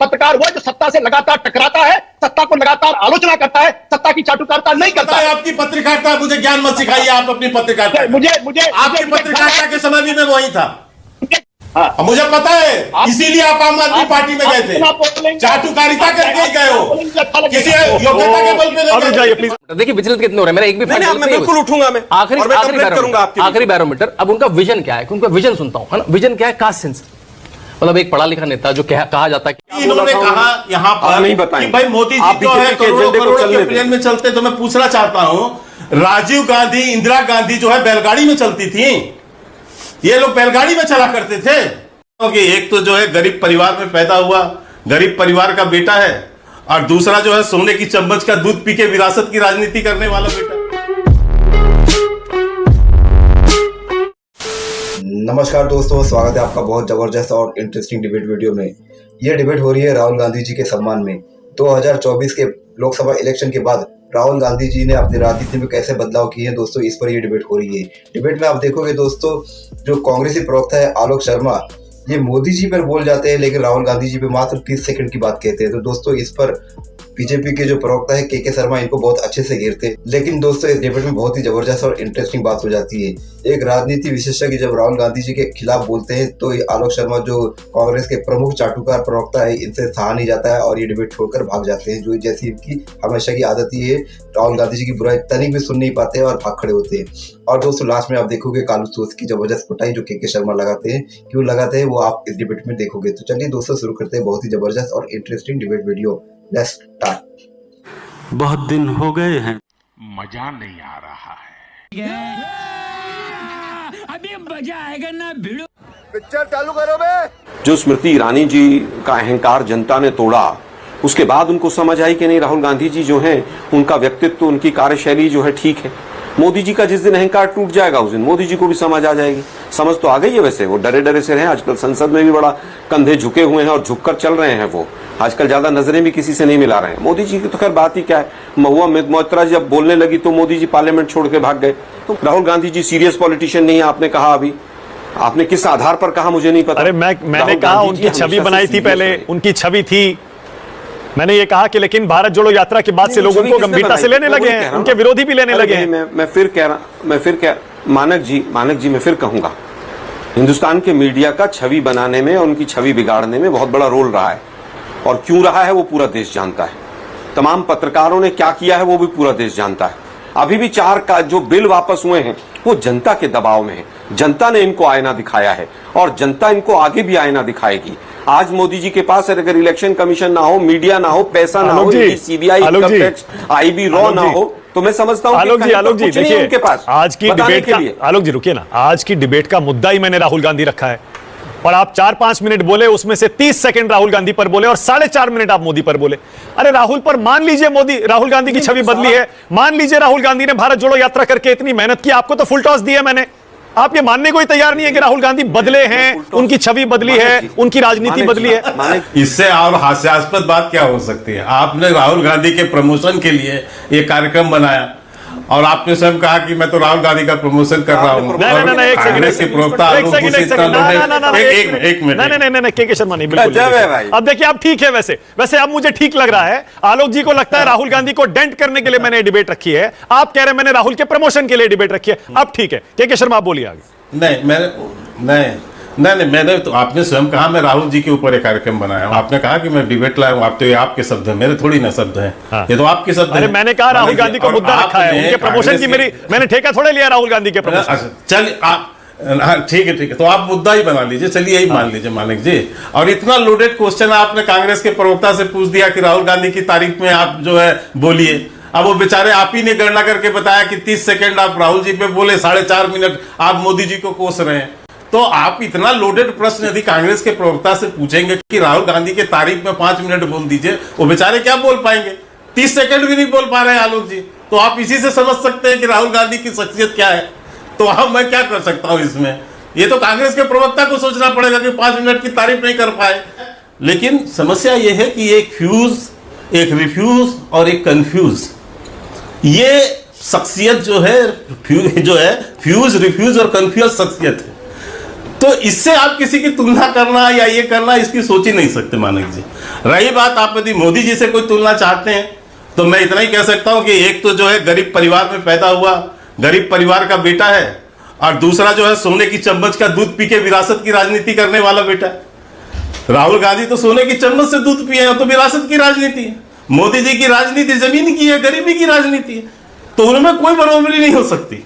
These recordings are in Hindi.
पत्रकार वो जो सत्ता से लगातार टकराता है, सत्ता को लगातार आलोचना करता है, सत्ता की चाटुकारिता नहीं करता है। आपकी पत्रकारिता, मुझे ज्ञान मत सिखाइए, आप अपनी पत्रकारिता। मुझे आपकी पत्रकारिता के समय भी मैं वही था। हाँ। मुझे पता है, इसीलिए आप आम आदमी पार्टी में गए थे, चाटुकारिता करके गए हो, किसी योग्यता के बल पे नहीं गए। प्लीज देखिए विचलित कितने हो रहे हैं, मेरा एक भी मैं बिल्कुल उठूंगा, मैं आखिरी बैरोमीटर। अब उनका विजन क्या है, उनका विजन सुनता हूं, है ना। विजन क्या है? कास्ट सेंस, मतलब एक पढ़ा लिखा नेता जो कहा जाता है कि इन्होंने कहा यहाँ पर नहीं बताएं कि भाई मोदी जी जो है करोड़ों के प्लेन में चलते, तो मैं पूछना चाहता हूं, राजीव गांधी, इंदिरा गांधी जो है बैलगाड़ी में चलती थी, ये लोग बैलगाड़ी में चला करते थे। क्योंकि एक तो जो है गरीब परिवार में पैदा हुआ, गरीब परिवार का बेटा है, और दूसरा जो है सोने की चम्मच का दूध पी के विरासत की राजनीति करने वाला बेटा। नमस्कार दोस्तों, स्वागत है आपका बहुत जबरदस्त और इंटरेस्टिंग डिबेट वीडियो में। यह डिबेट हो रही है राहुल गांधी जी के सम्मान में। 2024 के लोकसभा इलेक्शन के बाद राहुल गांधी जी ने अपनी राजनीति में कैसे बदलाव किए हैं दोस्तों, इस पर यह डिबेट हो रही है। डिबेट में आप देखोगे दोस्तों, जो कांग्रेसी प्रवक्ता है आलोक शर्मा, ये मोदी जी पर बोल जाते हैं लेकिन राहुल गांधी जी पे मात्र 30 सेकंड की बात कहते हैं। तो दोस्तों इस पर बीजेपी के जो प्रवक्ता है के शर्मा इनको बहुत अच्छे से घेरते हैं। लेकिन दोस्तों इस डिबेट में बहुत ही जबरदस्त और इंटरेस्टिंग बात हो जाती है। एक राजनीति विशेषज्ञ जब राहुल गांधी जी के खिलाफ बोलते हैं तो आलोक शर्मा जो कांग्रेस के प्रमुख चाटुकार प्रवक्ता है, इनसे सहा नहीं जाता है और ये डिबेट छोड़कर भाग जाते हैं। जो जैसी इनकी हमेशा की आदत ही है, राहुल गांधी जी की बुराई तनिक भी सुन नहीं पाते और भाग खड़े होते हैं। और दोस्तों लास्ट में आप देखोगे कालू सोच की जबरदस्त पिटाई जो के शर्मा लगाते हैं, क्यों लगाते हैं वो आप इस डिबेट में देखोगे। तो चलिए दोस्तों शुरू करते हैं बहुत ही जबरदस्त और interesting debate video. Let's start. बहुत दिन हो गए हैं, मजा नहीं आ रहा है। अभी मजा आएगा ना, भिड़ो पिक्चर चालू करो बे। जो स्मृति ईरानी जी का अहंकार जनता ने तोड़ा, उसके बाद उनको समझ आई कि नहीं, राहुल गांधी जी जो हैं उनका व्यक्तित्व, उनकी कार्यशैली जो है ठीक है। मोदी जी का जिस दिन अहंकार टूट जाएगा उस दिन मोदी जी को भी समझ आ जाएगी। समझ तो आ गई है, वैसे वो डरे डरे से रहे। आजकल संसद में भी बड़ा कंधे झुके हुए हैं और झुककर चल रहे हैं। वो आजकल ज्यादा नजरें भी किसी से नहीं मिला रहे हैं। मोदी जी की तो खैर बात ही क्या है। महुआ मोइत्रा जब बोलने लगी तो मोदी जी पार्लियामेंट छोड़ के भाग गए। तो राहुल गांधी जी सीरियस पॉलिटिशियन नहीं है, आपने कहा। अभी आपने किस आधार पर कहा मुझे नहीं पता। अरे मैंने कहा उनकी छवि बनाई थी, पहले उनकी छवि थी। मैंने ये कहा कि लेकिन भारत जोड़ो यात्रा के बाद से लोग उनको गंभीरता से लेने लगे हैं, उनके विरोधी भी लेने लगे हैं। मैं फिर मानक जी मैं फिर कहूंगा, हिंदुस्तान के मीडिया का छवि बनाने में और उनकी छवि बिगाड़ने में बहुत बड़ा रोल रहा है। और क्यों रहा है वो पूरा देश जानता है। तमाम पत्रकारों ने क्या किया है वो भी पूरा देश जानता है। अभी भी 4 का जो बिल वापस हुए हैं वो जनता के दबाव में है। जनता ने इनको आईना दिखाया है और जनता इनको आगे भी आईना दिखाएगी। आज मोदी जी के पास अगर इलेक्शन कमीशन ना हो, मीडिया ना हो, पैसा ना हो, CBI, income tax, IB raw ना हो, तो मैं समझता हूं आलोक जी देखिए, उनके पास आज की डिबेट का, आलोक जी रुकिए ना, आज की डिबेट का मुद्दा ही मैंने राहुल गांधी रखा है। और आप 4-5 मिनट बोले, उसमें से 30 सेकंड राहुल गांधी पर बोले और 4.5 मिनट आप मोदी पर बोले। अरे राहुल पर मान लीजिए राहुल गांधी की छवि बदली है, मान लीजिए राहुल गांधी ने भारत जोड़ो यात्रा करके इतनी मेहनत की, आपको तो फुल टॉस दिया मैंने। आप ये मानने को ही तैयार नहीं है कि राहुल गांधी बदले हैं, उनकी छवि बदली है, उनकी राजनीति बदली है। इससे और हास्यास्पद बात क्या हो सकती है? आपने राहुल गांधी के प्रमोशन के लिए ये कार्यक्रम बनाया और आपने स्वयं कहा कि मैं तो राहुल गांधी का प्रमोशन कर रहा हूं। कांग्रेस के प्रवक्ता के शर्मा नहीं, बिल्कुल। अब देखिए, अब ठीक है, वैसे अब मुझे ठीक लग रहा है। आलोक जी को लगता है राहुल गांधी को डेंट करने के लिए मैंने डिबेट रखी है, आप कह रहे हैं मैंने राहुल के प्रमोशन के लिए डिबेट रखी है। अब ठीक है, के शर्मा आप बोलिए आगे। नहीं, मैंने तो, आपने स्वयं कहा मैं राहुल जी के ऊपर एक कार्यक्रम बनाया हूं। आपने कहा कि मैं डिबेट लाया हूं। आप तो ये आपके शब्द हैं, मेरे थोड़ी ना शब्द हैं। हाँ। ये तो आपके शब्द हैं। अरे मैंने कहा राहुल गांधी को मुद्दा रखा है, उनके प्रमोशन की मैंने ठेका थोड़े लिया राहुल गांधी के प्रमोशन। चलिए हाँ, ठीक है, तो आप मुद्दा ही बना लीजिए। चलिए यही मान लीजिए मालिक जी। और इतना लोडेड क्वेश्चन आपने कांग्रेस के प्रवक्ता से पूछ दिया कि राहुल गांधी की तारीफ में आप जो है बोलिए। अब वो बेचारे, आप ही ने गणना करके बताया कि 30 सेकंड आप राहुल जी पे बोले, 4.5 मिनट आप मोदी जी को कोस रहे हैं। तो आप इतना लोडेड प्रश्न यदि कांग्रेस के प्रवक्ता से पूछेंगे कि राहुल गांधी के तारीफ में 5 मिनट बोल दीजिए, वो बेचारे क्या बोल पाएंगे? 30 सेकंड भी नहीं बोल पा रहे हैं आलोक जी। तो आप इसी से समझ सकते हैं कि राहुल गांधी की शख्सियत क्या है। तो अब मैं क्या कर सकता हूं इसमें? ये तो कांग्रेस के प्रवक्ता को सोचना पड़ेगा कि 5 मिनट की तारीफ नहीं कर पाए। लेकिन समस्या ये है कि एक फ्यूज, एक रिफ्यूज और एक कंफ्यूज, ये शख्सियत जो है फ्यूज, रिफ्यूज और कंफ्यूज शख्सियत है। तो इससे आप किसी की तुलना करना या ये करना, इसकी सोच ही नहीं सकते मानिक जी। रही बात आप यदि मोदी जी से कोई तुलना चाहते हैं तो मैं इतना ही कह सकता हूं कि एक तो जो है गरीब परिवार में पैदा हुआ, गरीब परिवार का बेटा है, और दूसरा जो है सोने की चम्मच का दूध पी के विरासत की राजनीति करने वाला बेटा है। राहुल गांधी तो सोने की चम्मच से दूध पिए हैं, तो विरासत की राजनीति है। मोदी जी की राजनीति जमीन की है, गरीबी की राजनीति है, तो उनमें कोई बराबरी नहीं हो सकती।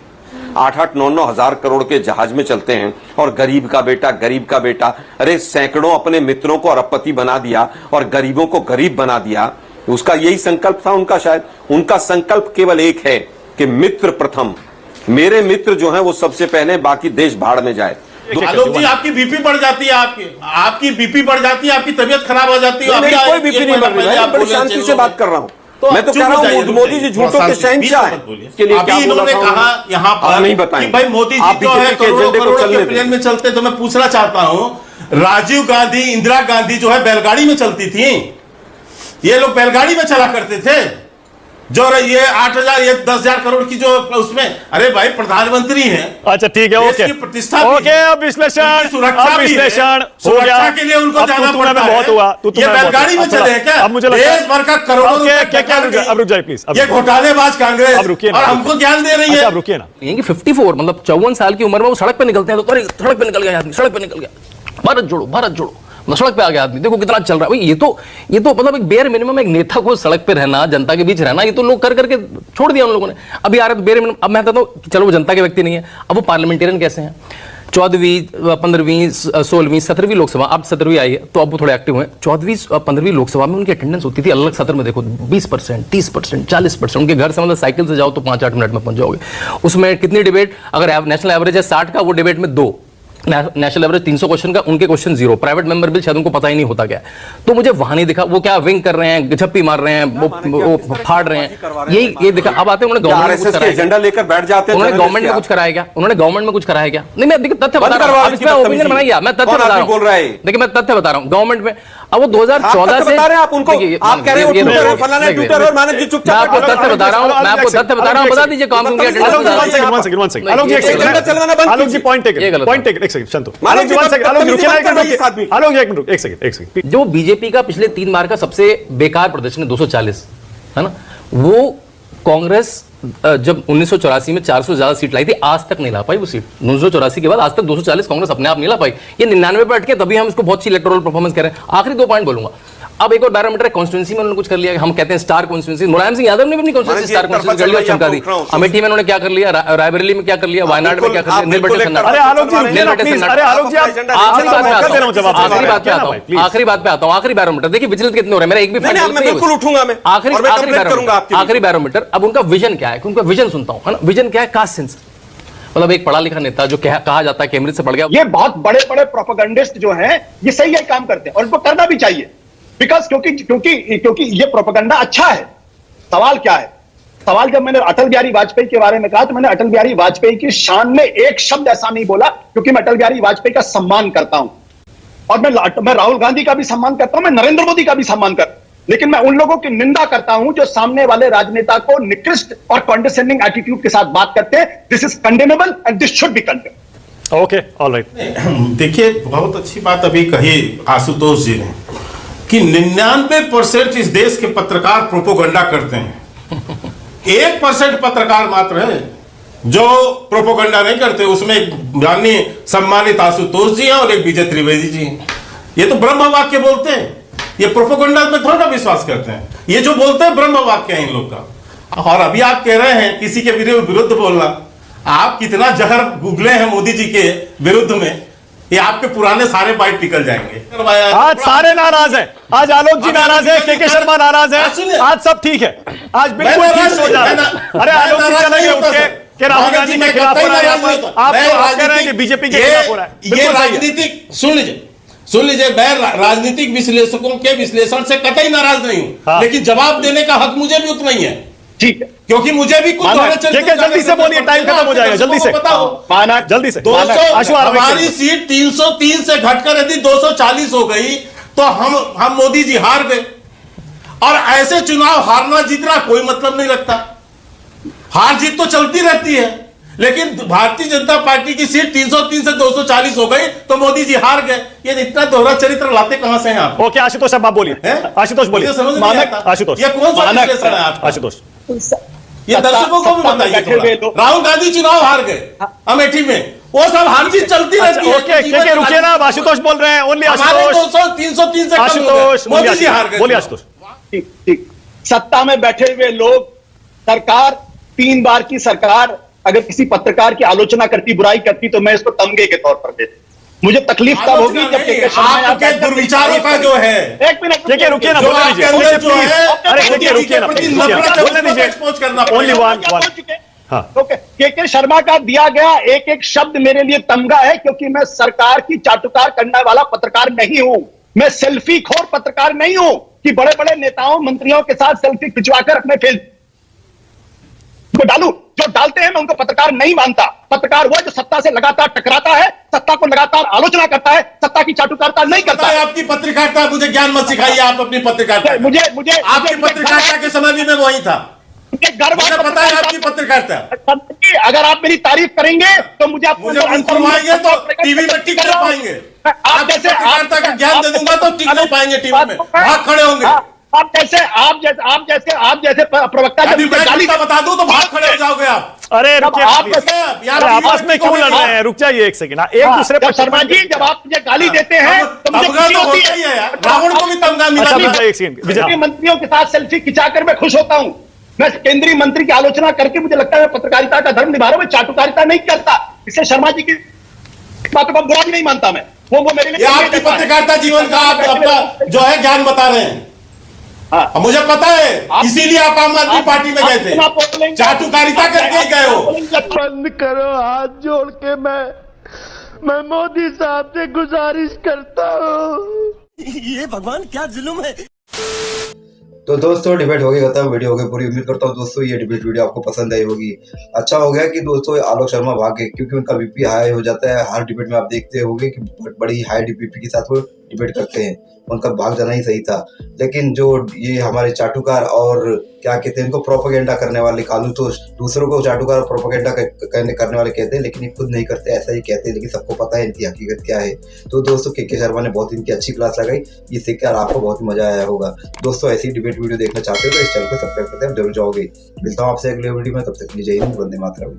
8-8, 9-9 हजार करोड़ के जहाज में चलते हैं और गरीब का बेटा, अरे सैकड़ों अपने मित्रों को अरबपति बना दिया और गरीबों को गरीब बना दिया। उसका यही संकल्प था उनका, शायद उनका संकल्प केवल एक है कि मित्र प्रथम, मेरे मित्र जो हैं वो सबसे पहले, बाकी देश भाड़ में जाए। आलोक जी, आपकी बीपी बढ़ जाती है, आपकी बीपी बढ़ जाती है, आपकी तबीयत खराब हो जाती है। कोई बीपी नहीं बढ़ रही है, बड़ी शांति से बात कर रहा हूं। मैं तो कह रहा हूं मोदी जी झूठों के शहंशाह हैं। इसके लिए क्या इन्होंने कहा यहाँ पर नहीं बताएं भाई मोदी जी जो है करोड़ों के प्लेन में चलते, तो मैं पूछना चाहता हूं, राजीव गांधी, इंदिरा गांधी जो है बैलगाड़ी में चलती थी, ये लोग बैलगाड़ी में चला करते थे। जो ये 8,000 ये 10,000 करोड़ की जो उसमें, अरे भाई प्रधानमंत्री हैं। अच्छा ठीक है, ओके प्रतिष्ठा ओके, अब विश्लेषण हो गया के लिए उनको जाना पड़ता है। बहुत हुआ, ये बैलगाड़ी में चले हैं क्या? अब मुझे लगता है देश भर का करोड़ों क्या, अब रुक जाए प्लीज। ये घोटालेबाज कांग्रेस अब रुकिए, और हमको ज्ञान दे रही है। अब रुकिए ना, 54 मतलब 54 साल की उम्र में वो सड़क पे निकलते हैं, तो अरे सड़क पे निकल गया आदमी, सड़क पे निकल गया, भारत जोड़ो भारत जोड़ो, सड़क पे आ गया आदमी, देखो कितना चल रहा है। ये तो मतलब एक बेयर मिनिमम, एक नेता को सड़क पे रहना, जनता के बीच रहना, ये तो लोग कर करके छोड़ दिया उन लोगों ने। अभी आ रहे तो बेयर मिनिमम। अब मैं कहता हूं चलो वो जनता के व्यक्ति नहीं है, अब वो पार्लियामेंटेरियन कैसे हैं? 14वीं 15वीं 16वीं 17वीं लोकसभा, अब 17वीं आई है तो अब वो थोड़े एक्टिव हैं। 14वीं 15वीं लोकसभा में उनकी अटेंडेंस होती थी अलग अलग सत्र में, देखो 20%, 30%, 40%। उनके घर से मतलब साइकिल से जाओ तो 5-8 मिनट में पहुंच जाओगे। उसमें कितनी डिबेट, अगर नेशनल एवरेज है 60 का, वो डिबेट में 2, नेशनल एवरेज 300 क्वेश्चन का, उनके क्वेश्चन 0। प्राइवेट मेंबर बिल शायद उनको पता ही नहीं होता क्या है। तो मुझे वहां नहीं दिखा वो क्या विंग कर रहे हैं, झप्पी मार रहे हैं, वो फाड़ रहे हैं, यही ये दिखा। अब आते हैं, उन्होंने गवर्नमेंट में कुछ एजेंडा लेकर बैठ जाते हैं। उन्होंने गवर्नमेंट में कुछ कराया क्या? उन्होंने गवर्नमेंट में कुछ कराया क्या? नहीं, मैं देखिए तथ्य बता रहा हूं, इसमें ओपिनियन बनाइए, मैं तथ्य बता रहा हूं। देखिए मैं तथ्य बता रहा हूं, गवर्नमेंट में अब वो 2014 से बता रहे हैं आप उनको, आप कह रहे हो ट्विटर है, फलाना है ट्विटर और मानव जी चुपचाप। मैं आपको तथ्य बता रहा हूं, मैं आपको तथ्य बता रहा हूं, बता दीजिए काम उनकी अटेंडेंस। आलोक जी एक सेकंड, आलोक जी पॉइंट टेकन, एक सेकंड शांत हो। आलोक जी एक सेकंड। जो बीजेपी का पिछले 3 बार का सबसे बेकार प्रदर्शन है 240, है ना, वो कांग्रेस जब 1984 में 400 ज्यादा सीट लाई थी, आज तक नहीं ला पाई वो सीट। 1984 के बाद आज तक 240 कांग्रेस अपने आप नहीं ला पाई। ये 99 पे अटके, तभी हम इसको बहुत सी इलेक्टोरल परफॉर्मेंस कह रहे हैं। आखिरी 2 पॉइंट बोलूंगा। अब एक और बैरोमीटर कॉन्स्टिट्यूंसी में उन्होंने कुछ कर लिया, हम कहते हैं स्टार कॉन्स्टिट्यूंसी। मुलायम सिंह यादव ने भी अपनी कॉन्स्टिट्यूंसी स्टार कॉन्स्टिट्यूंसी कर लिया, चमका दी। अमेठी में उन्होंने क्या कर लिया, रायबरेली में क्या कर लिया, वायनाड में क्या कर लिया, नीलबंटी सन्नाटा। अरे आलोक जी, आखिरी बात पे आता हूं, आखिरी बैरोमीटर देखिए विचलित कितने हो रहे हैं। मेरा एक भी बिल्कुल उठूंगा मैं, आखिरी बैरोमीटर। अब उनका विजन क्या है, उनका विजन सुनता हूं, है ना। विजन क्या है? कास्ट सेंस, मतलब एक पढ़ा लिखा नेता जो कहा जाता है कैम्ब्रिज से पढ़ गया। ये बहुत बड़े बड़े प्रोपेगेंडिस्ट जो हैं, ये सही है काम करते हैं और इनको करना भी चाहिए, बिकॉज क्योंकि ये प्रोपेगेंडा अच्छा है। सवाल क्या है? सवाल जब मैंने अटल बिहारी वाजपेयी के बारे में कहा तो मैंने अटल बिहारी वाजपेयी की शान में एक शब्द ऐसा नहीं बोला, क्योंकि मैं अटल बिहारी वाजपेयी का सम्मान करता हूं और मैं राहुल गांधी का भी सम्मान करता हूं, मैं नरेंद्र मोदी का भी सम्मान करता हूं, लेकिन मैं उन लोगों की निंदा करता हूं जो सामने वाले राजनेता को निकृष्ट और कॉन्डेसेंडिंग एटीट्यूड के साथ बात करते हैं। This is condemnable and this should be condemned. Okay, alright. देखिए बहुत अच्छी बात अभी कही आशुतोष जी ने कि 99% इस देश के पत्रकार प्रोपोगंडा करते हैं। 1% पत्रकार मात्र है जो प्रोपोगंडा नहीं करते। उसमें एक माननीय सम्मानित आशुतोष जी हैं और एक विजय त्रिवेदी जी हैं। ये तो ब्रह्म वाक्य बोलते हैं, ये प्रोपोगंडा में थोड़ा विश्वास करते हैं। ये जो बोलते हैं ब्रह्म वाक्य है इन लोग का। और अभी आप कह रहे हैं किसी के विरुद्ध बोलना, आप कितना जहर गुगले हैं मोदी जी के विरुद्ध में, ये आपके पुराने सारे बाइट निकल जाएंगे। आज सारे नाराज हैं, आज आलोक जी नाराज है, के शर्मा नाराज है, आज सब ठीक है, आज बिल्कुल ठीक हो जा रहा है। अरे आलोक जी चलेंगे उठ के राहुल गांधी के खिलाफ हो रहा है, आप कह रहे हैं कि बीजेपी के खिलाफ हो रहा है। ये राजनीतिक सुन लीजिए, मैं राजनीतिक विश्लेषकों के विश्लेषण से कतई नाराज नहीं हूं, लेकिन जवाब देने का हक मुझे भी उतना ही है। ठीक है, क्योंकि मुझे भी कुछ जल्दी से बोलिए, टाइम खत्म हो जाएगा, जल्दी से बताओ। जल्दी से 200 हमारी सीट 303 से घटकर यदि 240 हो गई तो हम मोदी जी हार गए। और ऐसे चुनाव हारना जीतना कोई मतलब नहीं रखता, हार जीत तो चलती रहती है। लेकिन भारतीय जनता पार्टी की सीट 303 से 240 हो गई तो मोदी जी हार गए। ये इतना दोहरा चरित्र लाते कहां से हैं आप? ओके आशुतोष, अब आप बोलिए। हैं? आशुतोष बोलिए। मुझे समझ नहीं आता। आशुतोष। ये कौन सा विश्लेषण है आपका? आशुतोष, ये दर्शकों को भी बताइए थोड़ा। राहुल गांधी चुनाव हार गए अमेठी में, वो सब हार जीत चलती रहती है। ओके रुकिए ना, अब आशुतोष बोल रहे हैं। ओनली आशुतोष। 303 से आशुतोष मोदी जी हार गए। बोलिए आशुतोष। ठीक। सत्ता में बैठे हुए लोग, सरकार, 3 बार की सरकार अगर किसी पत्रकार की आलोचना करती, बुराई करती, तो मैं इसको तमगे के तौर पर देता। मुझे तकलीफ तब होगी जब के आपके दुर्विचारों का जो है, एक मिनट रुकिए ना, बोलने दीजिए। अरे रुकिए ना, बोलने दीजिए। Only one. के शर्मा का दिया गया एक एक शब्द मेरे लिए तमगा है, क्योंकि मैं सरकार की चाटुकार करने वाला पत्रकार नहीं हूं। मैं सेल्फी खोर पत्रकार नहीं हूं कि बड़े बड़े नेताओं मंत्रियों के साथ सेल्फी खिंचवाकर अपने फेसबुक को डालूं। जो डालते हैं मैं उनको पत्रकार नहीं मानता। पत्रकार वो जो सत्ता से लगातार टकराता है, सत्ता को लगातार आलोचना करता है, सत्ता की चाटुकारिता नहीं करता है। आपकी पत्रकारिता, मुझे ज्ञान मत सिखाइए। आप अपनी पत्रकारिता, मुझे आपकी पत्रकारिता के समय भी मैं वही था। मुझे पता है आपकी पत्रकारिता। अगर आप मेरी तारीफ करेंगे तो मुझे सुनवाएंगे तो टीवी में टिक नहीं पाएंगे। आप जैसे पत्रकारिता का ज्ञान दे दूंगा तो टिक नहीं पाएंगे टीवी में, भाग खड़े होंगे। आप जैसे प्रवक्ता जब मुझे गाली बता दूं तो भाग खड़े हो जाओगे आप। अरे रुकिए, यार आपस में क्यों लड़ रहे हैं? रुक जाइए एक सेकंड। एक दूसरे पर शर्मा जी, जब आप मुझे गाली देते हैं तो मुझे खुशी होती है। रावण को भी तमगा मिला। मंत्रियों के साथ सेल्फी खिंचाकर मैं खुश होता हूं। मैं केंद्रीय मंत्री की आलोचना करके मुझे लगता है पत्रकारिता का धर्म निभा रहा हूं, मैं चाटुकारिता नहीं करता। इससे शर्मा जी की बातों को बुरा भी नहीं मानता मैं। वो मेरे लिए आपकी पत्रकारिता जीवन का आप अपना जो है ज्ञान बता रहे हैं। हाँ, मुझे पता है, इसीलिए आप आम आदमी पार्टी में गए थे, चाटुकारिता करके गए हो। बंद करो, हाथ जोड़ के मैं मोदी साहब से गुजारिश करता हूँ। ये भगवान क्या जुल्म है। तो दोस्तों डिबेट हो गई खत्म, वीडियो हो गई पूरी। उम्मीद करता हूँ दोस्तों ये डिबेट वीडियो आपको पसंद आई होगी। अच्छा हो गया कि दोस्तों आलोक शर्मा भाग गए, क्योंकि उनका बीपी हाई हो जाता है। हर डिबेट में आप देखते होंगे कि बड़ी हाई बीपी के साथ वो डिबेट करते हैं। उनका भाग जाना ही सही था। लेकिन जो ये हमारे चाटुकार और क्या कहते हैं इनको प्रोपेगेंडा करने वाले, कानून तो दूसरों को चाटुकार और प्रोपेगेंडा करने वाले कहते हैं, लेकिन ये खुद नहीं करते, ऐसा ही कहते हैं, लेकिन सबको पता है इनकी हकीकत क्या है। तो दोस्तों के शर्मा ने बहुत इनकी अच्छी क्लास लगाई, ये सीखकर आपको बहुत ही मजा आया होगा। दोस्तों ऐसी डिबेट वीडियो देखना चाहते हो तो इस चैनल को सब्सक्राइब करते हैं, जरूर जाओगे। मिलता हूँ आपसे अगले वीडियो में, तब तक के लिए जय हिंद, वंदे मातरम।